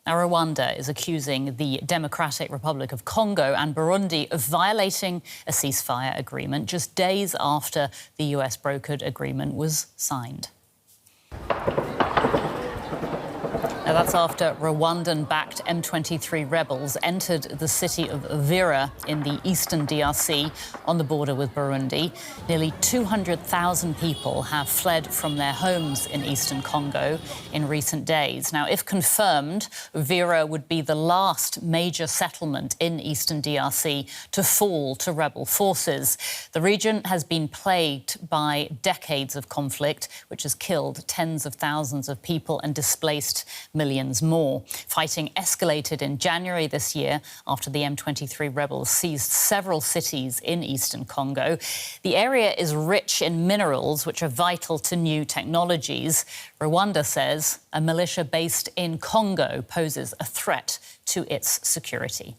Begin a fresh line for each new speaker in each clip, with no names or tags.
Now, Rwanda is accusing the Democratic Republic of Congo and Burundi of violating a ceasefire agreement just days after the US brokered agreement was signed. Now, that's after Rwandan-backed M23 rebels entered the city of Uvira in the eastern DRC on the border with Burundi. Nearly 200,000 people have fled from their homes in eastern Congo in recent days. Now, if confirmed, Uvira would be the last major settlement in eastern DRC to fall to rebel forces. The region has been plagued by decades of conflict, which has killed tens of thousands of people and displaced millions more. Fighting escalated in January this year after the M23 rebels seized several cities in eastern Congo. The area is rich in minerals, which are vital to new technologies. Rwanda says a militia based in Congo poses a threat to its security.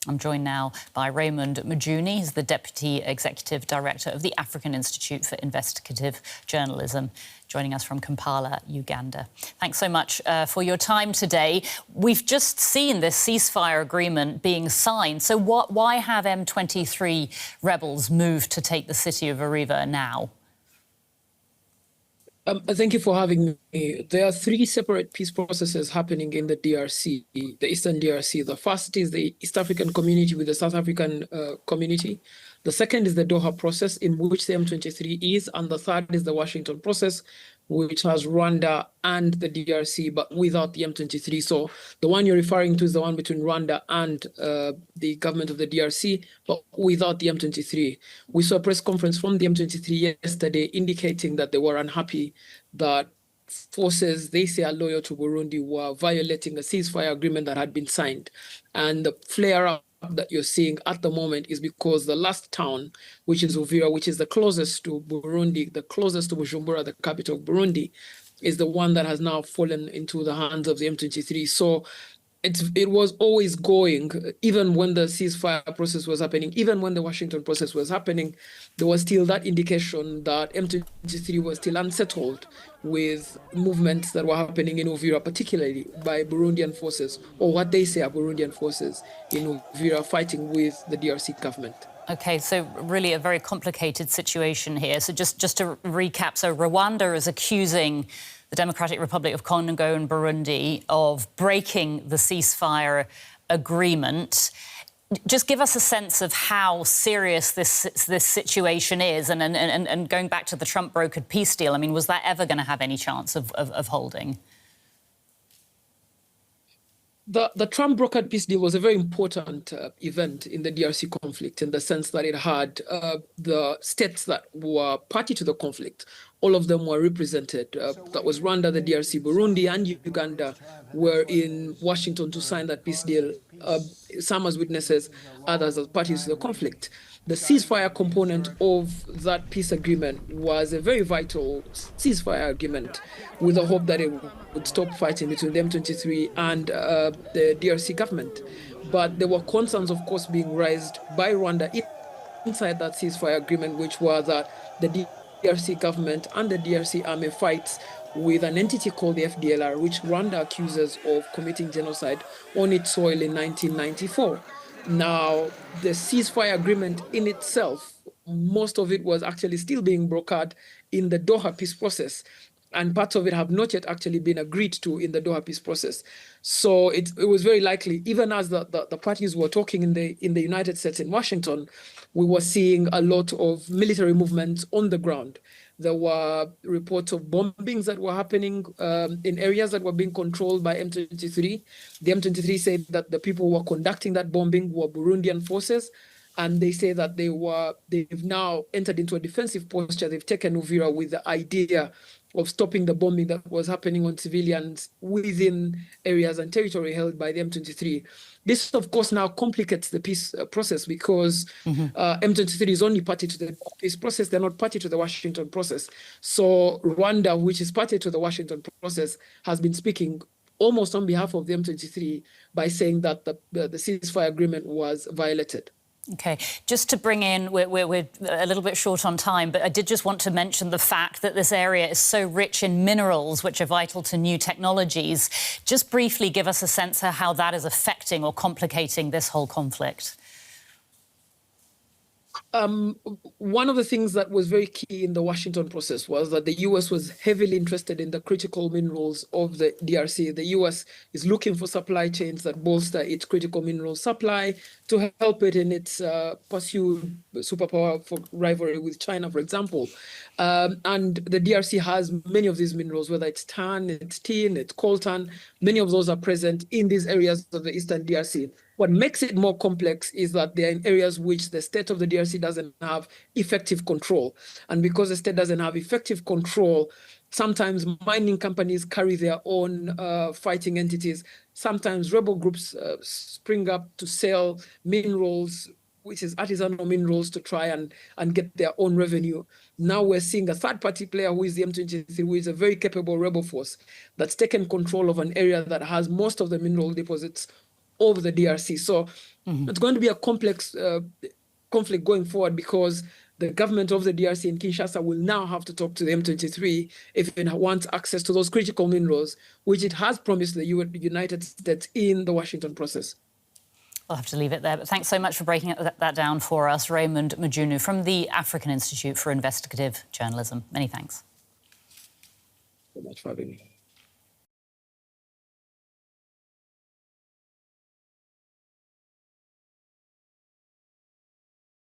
I'm joined now by Raymond Mujuni. He's the Deputy Executive Director of the African Institute for Investigative Journalism, joining us from Kampala, Uganda. Thanks so much for your time today. We've just seen this ceasefire agreement being signed. So why have M23 rebels moved to take the city of Uriva now?
Thank you for having me. There are three separate peace processes happening in the DRC, the Eastern DRC. The first is the East African community with the South African community. The second is the Doha process, in which the M23 is. And the third is the Washington process, which has Rwanda and the DRC, but without the M23. So the one you're referring to is the one between Rwanda and the government of the DRC, but without the M23. We saw a press conference from the M23 yesterday indicating that they were unhappy that forces they say are loyal to Burundi were violating a ceasefire agreement that had been signed. And the flare-up that you're seeing at the moment is because the last town, which is Uvira, which is the closest to Burundi, the closest to Bujumbura, the capital of Burundi, is the one that has now fallen into the hands of the M23. So it was always going, even when the ceasefire process was happening, even when the Washington process was happening, there was still that indication that M23 was still unsettled with movements that were happening in Uvira, particularly by Burundian forces, or what they say are Burundian forces in Uvira fighting with the DRC government.
OK, so really a very complicated situation here. So just to recap, so Rwanda is accusing the Democratic Republic of Congo and Burundi of breaking the ceasefire agreement. Just give us a sense of how serious this situation is, and going back to the Trump brokered peace deal, I mean, was that ever going to have any chance of holding?
The Trump brokered peace deal was a very important event in the DRC conflict, in the sense that it had the states that were party to the conflict. All of them were represented. That was Rwanda, the DRC, Burundi, and Uganda were in Washington to sign that peace deal, some as witnesses, others as parties to the conflict. The ceasefire component of that peace agreement was a very vital ceasefire agreement with the hope that it would stop fighting between the M23 and the DRC government. But there were concerns, of course, being raised by Rwanda inside that ceasefire agreement, which were that the DRC government and the DRC army fights with an entity called the FDLR, which Rwanda accuses of committing genocide on its soil in 1994. Now, the ceasefire agreement in itself, most of it was actually still being brokered in the Doha peace process, and parts of it have not yet actually been agreed to in the Doha peace process. So it was very likely, even as the parties were talking in the United States in Washington, we were seeing a lot of military movements on the ground. There were reports of bombings that were happening in areas that were being controlled by M23. The M23 said that the people who were conducting that bombing were Burundian forces, and they say that they've now entered into a defensive posture. They've taken Uvira with the idea of stopping the bombing that was happening on civilians within areas and territory held by the M23. This, of course, now complicates the peace process because M23 is only party to the peace process. They're not party to the Washington process. So Rwanda, which is party to the Washington process, has been speaking almost on behalf of the M23 by saying that the ceasefire agreement was violated.
OK, just to bring in, we're a little bit short on time, but I did just want to mention the fact that this area is so rich in minerals, which are vital to new technologies. Just briefly give us a sense of how that is affecting or complicating this whole conflict.
One of the things that was very key in the Washington process was that the U.S. was heavily interested in the critical minerals of the DRC. The U.S. is looking for supply chains that bolster its critical mineral supply to help it in its pursued superpower for rivalry with China, for example. And the DRC has many of these minerals, whether it's tan, it's tin, it's coltan. Many of those are present in these areas of the eastern DRC. What makes it more complex is that they're in areas which the state of the DRC doesn't have effective control. And because the state doesn't have effective control, sometimes mining companies carry their own fighting entities. Sometimes rebel groups spring up to sell minerals, which is artisanal minerals, to try and get their own revenue. Now we're seeing a third-party player who is the M23, who is a very capable rebel force that's taken control of an area that has most of the mineral deposits over the DRC. So it's going to be a complex conflict going forward, because the government of the DRC in Kinshasa will now have to talk to the M23 if it wants access to those critical minerals, which it has promised the United States in the Washington process.
We'll have to leave it there, but thanks so much for breaking that down for us, Raymond Mujuni from the African Institute for Investigative Journalism. Many thanks.
Thank you so much for having me.